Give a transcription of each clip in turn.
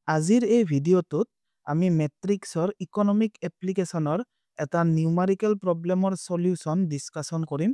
আজিৰ এই ভিডিঅ'টোত আমি মেট্ৰিক্সৰ ইকনমিক এপ্লিকেশ্যনৰ এটা নিউমাৰিকেল প্ৰব্লেমৰ সলিউশ্যন ডিছকাশ্যন কৰিম।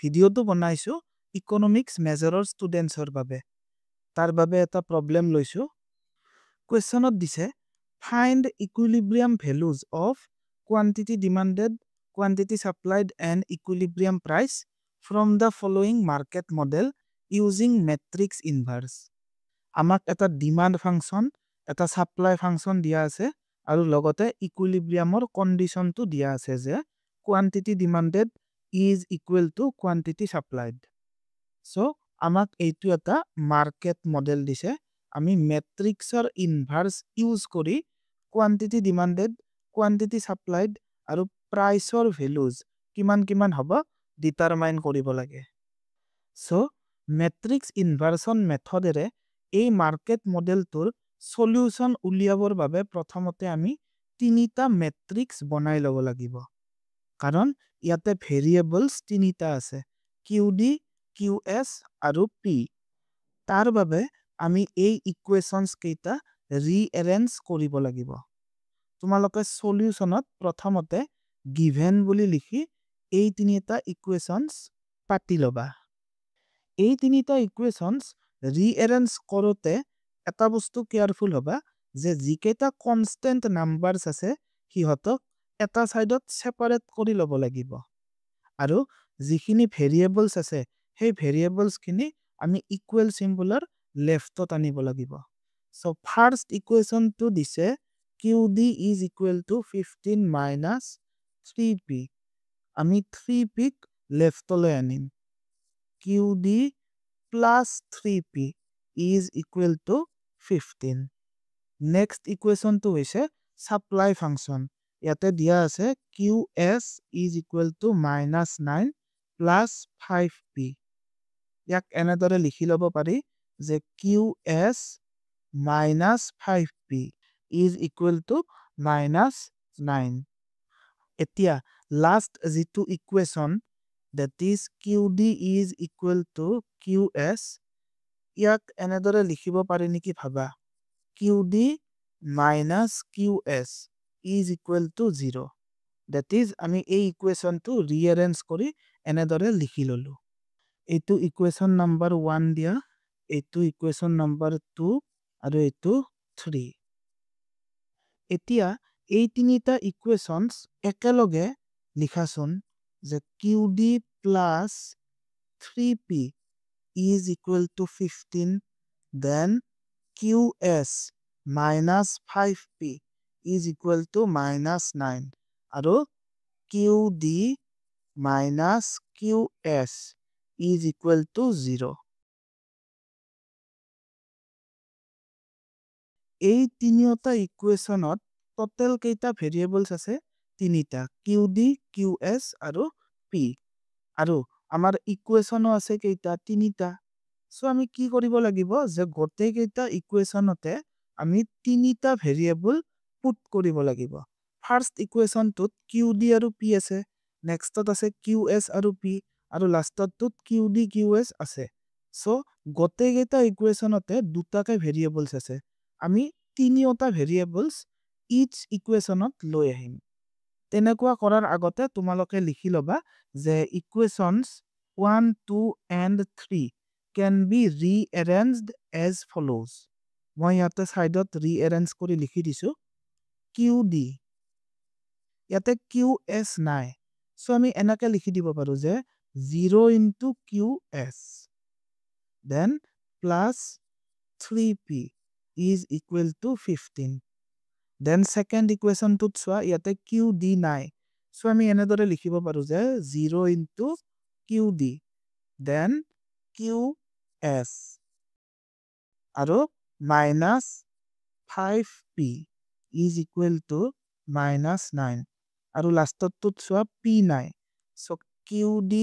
ভিডিঅ'টো বনাইছোঁ ইকনমিক্স মেজৰৰ ষ্টুডেণ্টছৰ বাবে। তাৰ বাবে এটা প্ৰব্লেম লৈছোঁ। কুৱেশ্যনত দিছে find equilibrium values of quantity demanded, quantity supplied and equilibrium price from the following market model using matrix inverse. আমাক এটা ডিমাণ্ড ফাংচন, এটা সাপ্লাই ফাংচন দিয়া আছে আৰু লগতে ইকুইলিব্ৰিয়ামৰ কণ্ডিশ্যনটো দিয়া আছে যে quantity demanded is equal to quantity supplied. So' আমাক এইটো এটা মাৰ্কেট মডেল দিছে। আমি মেট্ৰিক্সৰ ইনভাৰ্ছ ইউজ কৰি কোৱান্টিটি ডিমাণ্ডেড, কোৱান্টিটি ছাপ্লাইড আৰু প্ৰাইচৰ ভেলুজ কিমান হ'ব ডিটাৰমাইন কৰিব লাগে। চ' মেট্ৰিক্স ইনভাৰ্ছন মেথডেৰে এই মাৰ্কেট মডেলটোৰ সলিউশ্যন উলিয়াবৰ বাবে প্ৰথমতে আমি তিনিটা মেট্ৰিক্স বনাই ল'ব লাগিব। কাৰণ ইয়াতে ভেৰিয়েবলছ তিনিটা আছে, QD, QS আৰু P। তাৰ বাবে আমি এই ইকুৱেশ্যনছ কেইটা ৰিএৰেঞ্জ কৰিব লাগিব। তোমালোকে সলিউশ্যনত প্ৰথমতে গিভেন বুলি লিখি এই তিনিটা ইকুৱেশ্যনছ পাতি ল'বা। এই তিনিটা ইকুৱেশ্যনছ ৰিএৰেঞ্জ কৰোঁতে এটা বস্তু কেয়াৰফুল হ'বা যে যিকেইটা কনষ্টেণ্ট নাম্বাৰছ আছে সিহঁতক এটা ছাইডত ছেপাৰেট কৰি ল'ব লাগিব আৰু যিখিনি ভেৰিয়েবলছ আছে সেই ভেৰিয়েবলছখিনি আমি ইকুৱেল চিম্বলৰ লেফ্টত আনিব লাগিব। চ' ফাৰ্ষ্ট ইকুৱেশ্যনটো দিছে QD is equal to 15 minus 3P। আমি 3Pক লেফ্টলৈ আনিম। QD plus 3P is equal to 15। Next ইকুৱেশ্যনটো হৈছে ছাপ্লাই ফাংচন। ইয়াতে দিয়া আছে QS is equal to minus 9 plus 5P। ইয়াক এনেদৰে লিখি ল'ব পাৰি যে QS minus 5P is equal to minus 9। এতিয়া লাষ্ট যিটো equation that is QD is equal to QS, ইয়াক এনেদৰে লিখিব পাৰি নেকি ভাবা। QD minus QS is equal to 0. That is আমি এই ইকুৱেশ্যনটো ৰিএৰেঞ্জ কৰি এনেদৰে লিখি ল'লো। এইটো ইকুৱেশ্যন নম্বৰ 1 দিয়া, এইটো ইকুৱেশ্যন নম্বৰ 2 আৰু এইটো 3। এতিয়া এই তিনিটা ইকুৱেশ্যনছ একেলগে লিখাচোন যে QD plus 3P is equal to 15, then QS minus 5P is equal to minus 9 আৰু QD minus QS is equal to 0. এই তিনিওটা ইকুৱেশ্যনত টোটেল কেইটা ভেৰিয়েবলছ আছে? তিনিটা, QD, QS আৰু P। আৰু আমাৰ ইকুৱেশ্যনো আছে কেইটা? তিনিটা। চ' আমি কি কৰিব লাগিব যে গোটেই কেইটা ইকুৱেশ্যনতে আমি তিনিটা ভেৰিয়েবল পুট কৰিব লাগিব। ফাৰ্ষ্ট ইকুৱেশ্যনটোত QD আৰু P আছে, নেক্সটত আছে QS আৰু P আৰু লাষ্টতটোত QD, QS আছে। চ' গোটেই কেইটা ইকুৱেশ্যনতে দুটাকে ভেৰিয়েবলছ আছে। আমি তিনিওটা ভেৰিয়েবলছ ইচ ইকুৱেশ্যনত লৈ আহিম। তেনেকুৱা কৰাৰ আগতে তোমালোকে লিখি ল'বা যে equations 1, 2 and 3 can be rearranged as follows. মই ইয়াতে ছাইডত ৰিএৰেঞ্জ কৰি লিখি দিছোঁ। QD, ইয়াতে QS নাই, চ' আমি এনেকৈ লিখি দিব পাৰোঁ যে 0 into QS, then plus 3P is equal to 15. Then second ইকুৱেশ্যনটোত চোৱা, ইয়াতে QD নাই, চ' আমি এনেদৰে লিখিব পাৰোঁ যে 0 into QD, then QS আৰু minus 5P is equal to minus 9 আৰু লাষ্টতটোত চোৱা P নাই, চ' QD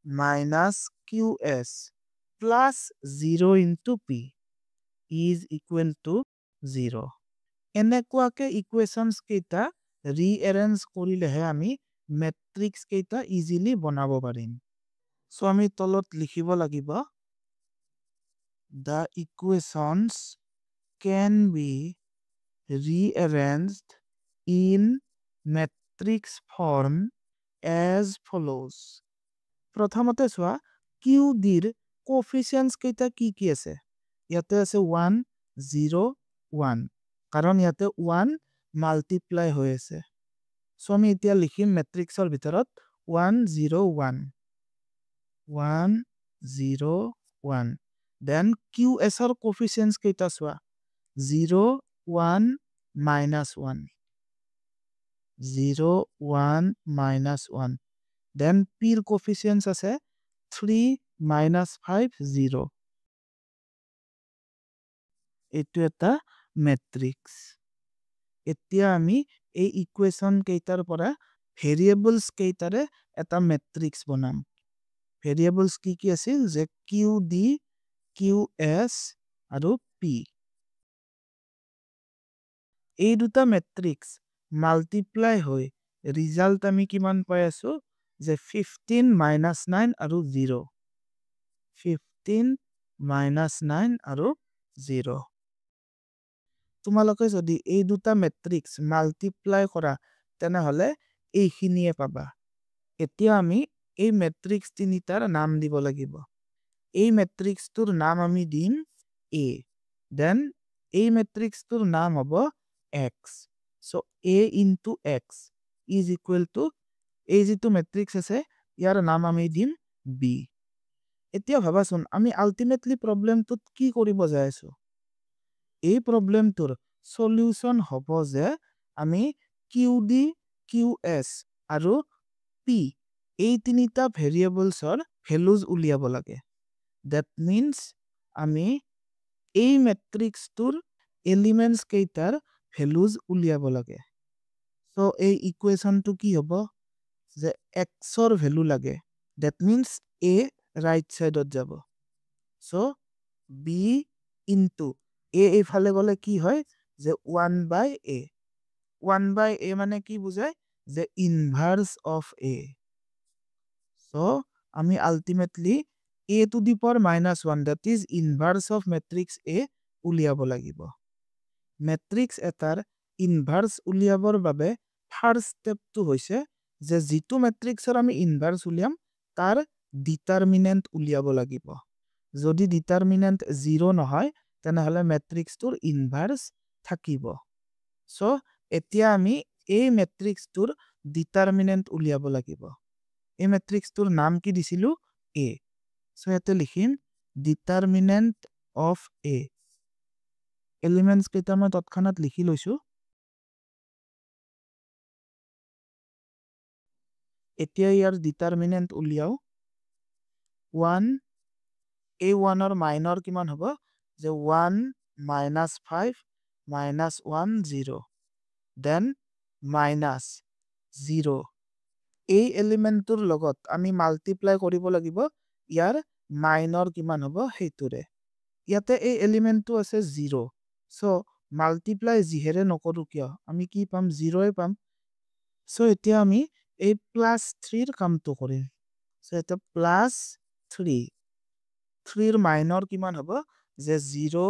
minus QS plus 0 into P is equal to 0. এনেকুৱাকে ইকুৱেশ্যনছ কেইটা ৰিএৰেঞ্জ কৰিলেহে আমি মেট্ৰিক্স কেইটা ইজিলি বনাব পাৰিম। চ' আমি তলত লিখিব লাগিব the equations can be rearranged in matrix form as follows. প্ৰথমতে চোৱা QD ৰ coefficients কেইটা কি আছে ইয়াতে আছে 1 0 1 কাৰণ ইয়াতে 1 মাল্টিপ্লাই হৈ আছে সো আমি এতিয়া লিখিম মেট্ৰিক্সৰ ভিতৰত 1 0 1 1 0 1 then QS ৰ coefficients কেইটা চোৱা 0 1 minus 1 0 1 minus 1 then P ৰ coefficients আছে 3 minus 5 0 এটো এটা মেট্ৰিক্স এতিয়া আমি এই ইকুৱেচন কেইটাৰ পৰা ভেৰিয়েবলস কেইটাৰে এটা মেট্ৰিক্স বনাম ভেৰিয়েবলস কি আছিল যে QD QS আৰু P এই দুটা মেট্ৰিক্স মাল্টিপ্লাই হৈ ৰিজাল্ট আমি কিমান পাই আছো যে 15 minus 9 আৰু 0 15 minus 9 আৰু 0 তোমালোকে যদি এই দুটা মেট্ৰিক্স মাল্টিপ্লাই কৰা তেনে হলে এইখিনিয়ে পাবা এতিয়া আমি এই মেট্ৰিক্স তিনিটাৰ নাম দিব লাগিব এই মেট্ৰিক্সটোৰ নাম আমি দিম A then এই মেট্ৰিক্সটোৰ নাম হ'ব X so A into X is equal to এই যেটো মেট্ৰিক্স আছে ইয়াৰ নাম আমি দিম B এতিয়া ভাবাচোন আমি আল্টিমেটলি প্ৰবলেমটোত কি কৰিব যাই আছো এই প্ৰবলেমটোৰ সলিউশন হ'ব যে আমি QD QS আৰু P এই তিনিটা ভেৰিয়েবলছৰ ভ্যালুজ উলিয়াব লাগে that means আমি এই মেট্ৰিক্সটোৰ এলিমেন্টস কেইটাৰ ভ্যালুজ উলিয়াব লাগে সো এই ইকুৱেচনটো কি হ'ব যে x ৰ ভ্যালু লাগে that means A right side ত যাব সো B into A এফালে গলে কি হয় যে 1 by A 1 by A মানে কি বুজায় যে inverse of A so আমি ultimately A to the power minus 1 that is inverse of matrix A উলিয়াব লাগিব matrix এটাৰ inverse উলিয়াবৰ বাবে first step to হৈছে যে যেটো matrixৰ আমি inverse উলিয়াম তাৰ determinant উলিয়াব লাগিব যদি determinant 0 নহয় তেনে হলে matrixটোৰ inverse থাকিব so এতিয়া আমি এই matrixটোৰ determinant উলিয়াব লাগিব এই matrixটোৰ নাম কি দিছিলো A so ইয়াতে লিখিম determinant of A elements কেইটা মই তৎক্ষণাত লিখি লৈছো এতিয়া ইয়াৰ determinant উলিয়াও 1 A1 ৰ minor কিমান হ'ব যে 1 minus 5 minus 1 0 then minus 0 এই এলিমেন্টৰ লগত আমি মাল্টিপ্লাই কৰিব লাগিব ইয়াৰ মাইনৰ কিমান হ'ব হেতুৰে ইয়াতে এই এলিমেন্টটো আছে 0 সো মাল্টিপ্লাই জিহেৰে নকৰো কিয় আমি কি পাম 0 এ পাম সো এতিয়া আমি এই প্লাস 3 ৰ কামটো কৰিম সো এটা প্লাস 3 3 ৰ মাইনৰ কিমান হ'ব যে 0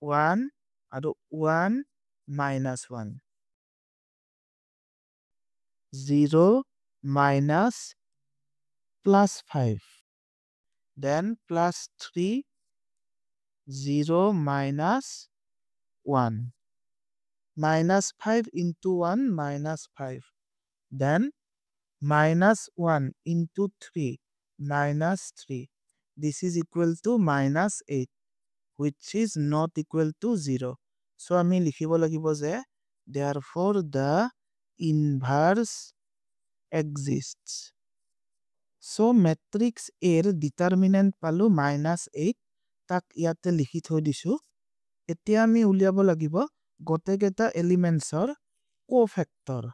1 আৰু 1 minus 1 0 minus plus 5 then plus 3 0 minus 1 minus 5 into 1 minus 5 then minus 1 into 3 minus 3 this is equal to minus 8 which is not equal to 0 so আমি লিখিব লাগিব যে therefore the inverse exists so matrix A ৰ determinant পালো -8 তাক ইয়াতে লিখি থৈ দিছো এতিয়া আমি উলিয়াব লাগিব গটেকেটা এলিমেন্টছৰ কোফেক্টৰ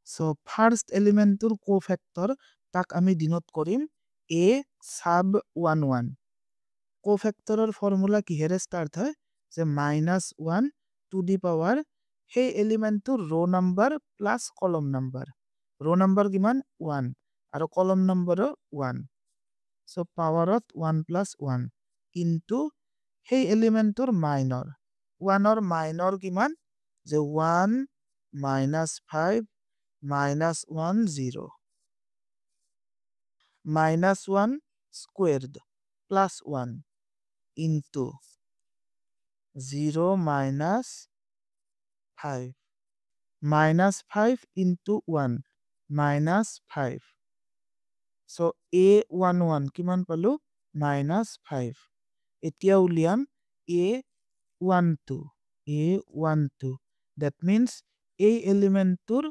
so first elementur cofactor তাক আমি ডিনোট কৰিম A sub 11 cofactorৰ ফৰ্মুলা কিহেৰে স্টাৰ্ট হয় যে -1 to the power সেই এলিমেন্টৰ रो নাম্বাৰ প্লাস কলম নাম্বাৰ रो নাম্বাৰ কিমান 1 আৰু কলম number 1 so power of 1 plus 1 into সেই এলিমেন্টৰ minor 1 or minor kiman je 1 minus 5 minus 1 0 minus 1 squared plus 1 into 0 minus 5 minus 5 into 1 minus 5 so a11 kiman palu minus 5 etia uliam a12 that means a element tur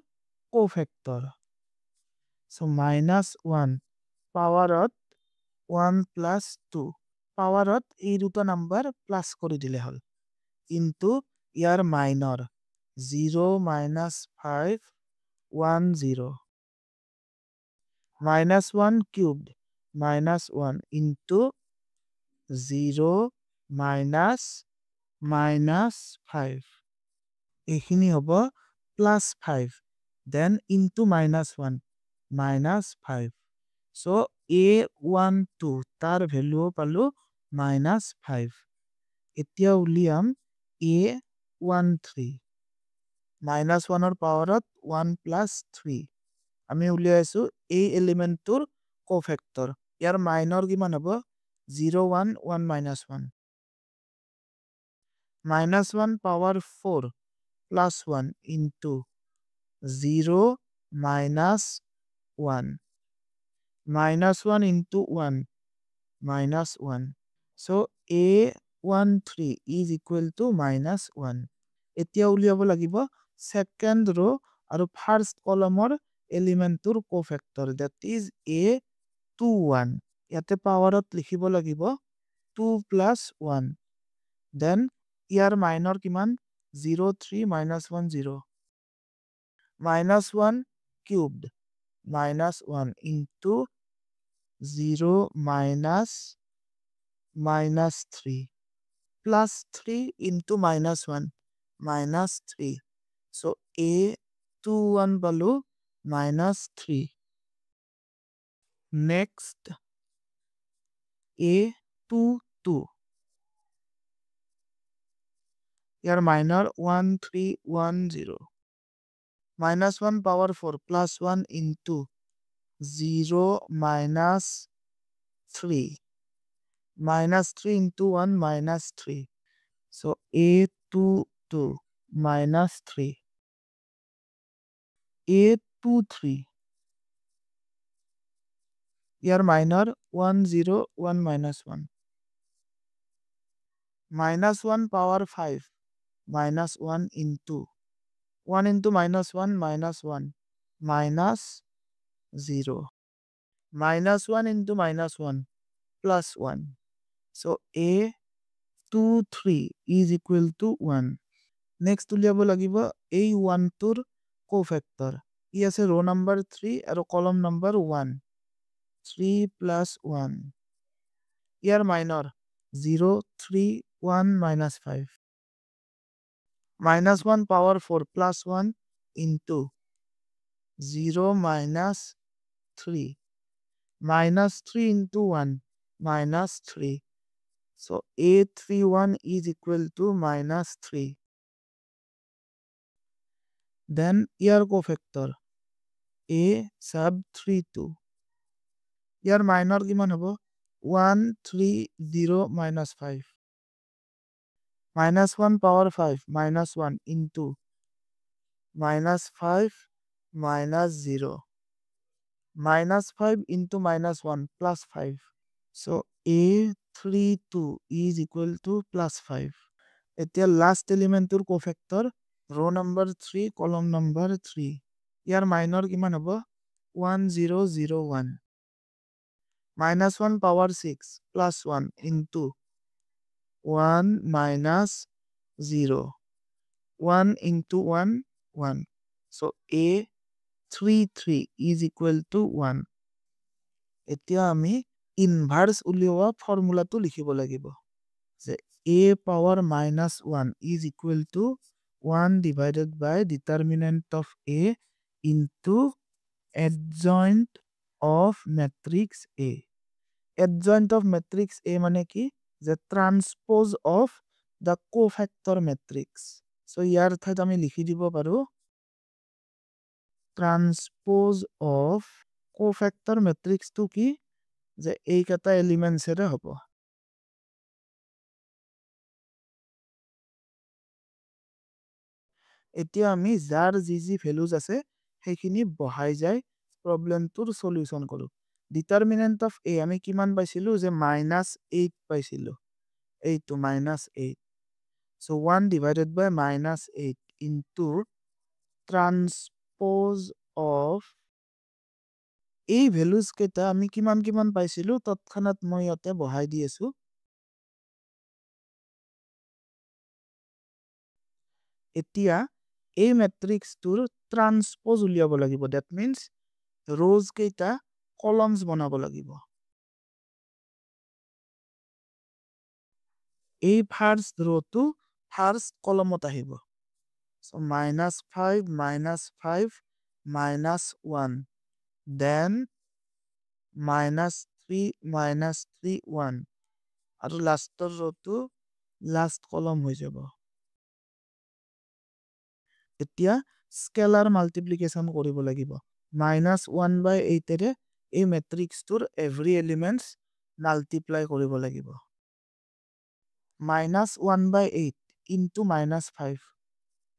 cofactor so minus 1 power of 1 plus 2 power of এই দুটো number plus করে দিলে হল into ইয়ার minor 0 minus 5 1 0 minus 1 cubed minus 1 into 0 minus minus 5 এখিনি হব plus 5 then into minus 1 minus 5 so a12 tar value palu minus 5 etia uliam a13 minus 1 or power of 1 plus 3 ami uliaisu a element tur cofactor yar minor kiman hobo 0 1 1 minus 1 minus 1 power 4 plus 1 into 0 minus 1 minus 1 into 1 minus 1 so a13 is equal to minus 1 etia uliabo lagibo second row aru first column or element tur cofactor that is a21 yate power ot likhibo lagibo 2 plus 1 then year minor কিমান 0 3 minus 1 0 minus 1 cubed minus 1 into 0 minus minus 3 plus 3 into minus 1 minus 3 so a21 balu minus 3 next a22 Your minor 1 3 1 0 minus 1 power 4 plus 1 into 0 minus 3 minus 3 into 1 minus 3 so a22 minus 3 a23 your minor 1 0 1 minus 1 minus 1 power 5 minus 1 into 1 into minus 1 minus 1 minus 0 minus 1 into minus 1 plus 1 so a23 is equal to 1 next uliabo lagibo a1 tur cofactor ই আছে row number 3 আৰু column number 1 3 plus 1 year minor 0 3 1 minus 5 minus 1 power 4 plus 1 into 0 minus 3 minus 3 into 1 minus 3 so a31 is equal to minus 3 then here cofactor a sub 32 here minor kiman hobo 1 3 0 minus 5 minus 1 power 5 minus 1 into minus 5 minus 0 minus 5 into minus 1 plus 5 so a32 is equal to plus 5 etia last element tur cofactor row number 3 column number 3 here minor kiman hobo 1 0 0 1 minus 1 power 6 plus 1 into 1 minus 0 1 into 1 1 so a33 is equal to 1 etia ami inverse uliwa formula tu likhibo lagibo je a power minus 1 is equal to 1 divided by determinant of a into adjoint of matrix A adjoint of matrix A mane ki the transpose of the cofactor matrix. So ইয়াৰ ঠাইত আমি লিখি দিব পাৰো transpose of cofactor matrix to কি যে এই কেটা elements এৰে হ'ব এতিয়া আমি যাৰ জি ভ্যালুজ আছে সেইখিনি বহাই যায় প্ৰবলেমটোৰ সলিউশন কৰো ডিটারমিনেন্ট অফ a আমি কিমান পাইছিলো যে -8 পাইছিলো এইটো -8 so 1 divided by -8 into transpose of এই ভ্যালুজ কেটা আমি কিমান পাইছিলো তৎক্ষণাত মই ইয়াতে বহাই দি আছো এতিয়া এই ম্যাট্ৰিক্সটোৰ ট্ৰান্সপোজ উলিয়াব লাগিব দ্যাট মিন্স rows কেইটা columns বনাব লাগিব এই ফার্স্ট রো টু ফার্স্ট কলমত আহিব so -5 -5 -1 then -3 -3 1 আৰু লাষ্টৰ ৰো টু লাষ্ট কলম হৈ যাব এতিয়া স্কেলাৰ মাল্টিপ্লিকেশন কৰিব লাগিব -1/8 এৰে এই ম্যাট্ৰিক্সটোৰ এভৰি এলিমেন্টস মাল্টিপ্লাই কৰিব লাগিব -1/8 into -5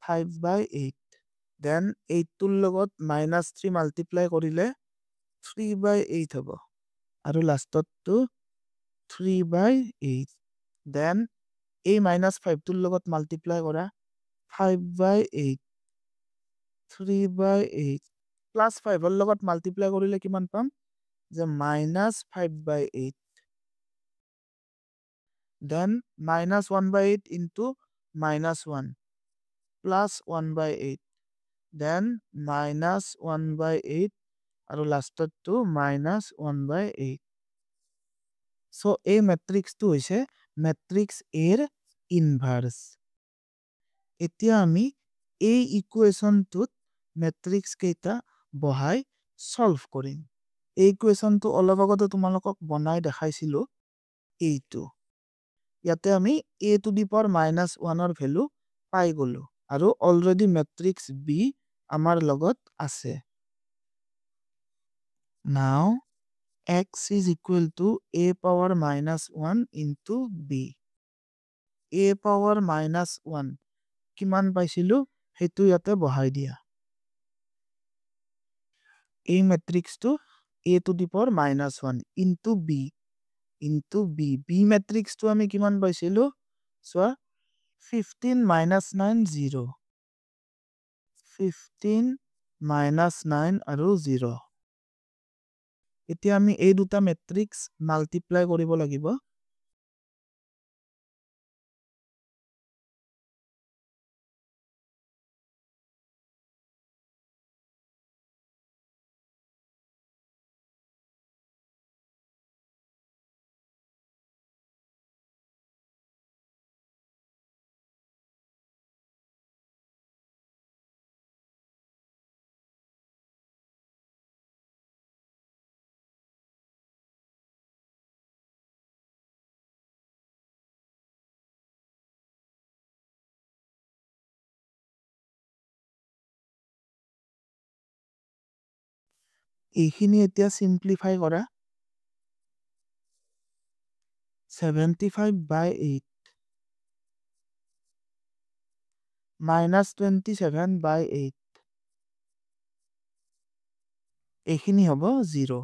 5/8 then 8 টোৰ লগত -3 মাল্টিপ্লাই কৰিলে 3/8 হ'ব আৰু লাষ্টত তো 3/8 then এই -5 টোৰ লগত মাল্টিপ্লাই কৰা 5/8 3/8 plus 5 ৰ লগত মাল্টিপ্লাই কৰিলে কিমান পাম যে -5/8 then -1/8 into -1 plus 1/8 then -1/8 আৰু লাষ্টত তো -1/8 so এই ম্যাট্ৰিক্স টো হৈছে ম্যাট্ৰিক্স A ৰ ইনভাৰ্স এতিয়া আমি এই ইকুৱেশ্যনটোত ম্যাট্ৰিক্স কেইটা বহাই সলভ কৰিম এই ইকুৱেশ্যনটো অলপ আগতে তোমালোকক বনাই দেখাইছিলো এইটো ইয়াতে আমি a to the power -1 ৰ ভ্যালু পাই গলো আৰু অলৰেডি ম্যাট্ৰিক্স B আমাৰ লগত আছে now x is equal to a power -1 into b a power -1 কিমান পাইছিলো হেতু ইয়াতে বহাই দিয়া এই ম্যাট্ৰিক্সটো a to the power -1 into b ম্যাট্ৰিক্সটো আমি কিমান পাইছিলো সো 15 -9 0 15 -9 আৰু 0 এতিয়া আমি এই দুটা ম্যাট্ৰিক্স মাল্টিপ্লাই কৰিব লাগিব এইখিনি এতিয়া সিম্পলিফাই কৰা 75/8 -27/8 এইখিনি হ'ব 0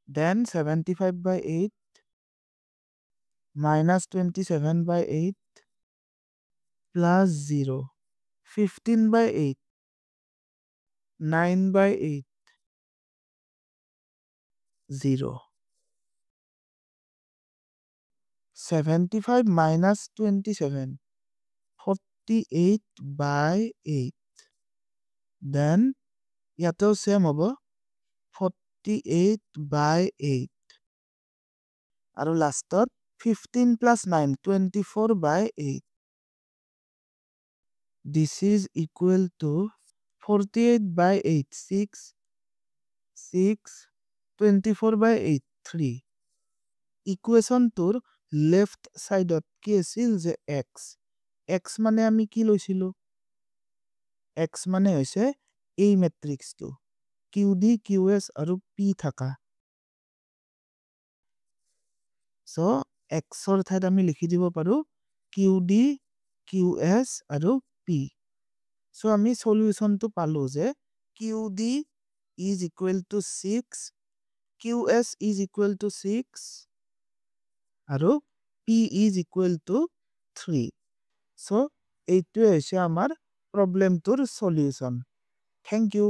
then 75/8 -27/8 plus 0 15/8 9/8 0 75 minus 27 48/8 then ইয়াতেও same হ'ব 48/8 আৰু লাষ্টত 15 plus 9 24/8 this is equal to 48/8 6 24/8 3 ইকুৱেশ্যনটোৰ left সাইডত কি আছিল যে x x মানে আমি কি লৈছিলো x মানে হৈছে এই মেট্ৰিক্সটো qd qs আৰু p থাকা so x ৰ ঠাইত আমি লিখি দিব পাৰো qd qs আৰু p so আমি সলিউশনটো পালো যে qd is equal to 6 qs is equal to 6 আৰু p is equal to 3 so এইটোৱে হৈছে আমাৰ প্ৰবলেমটোৰ সলিউশন thank you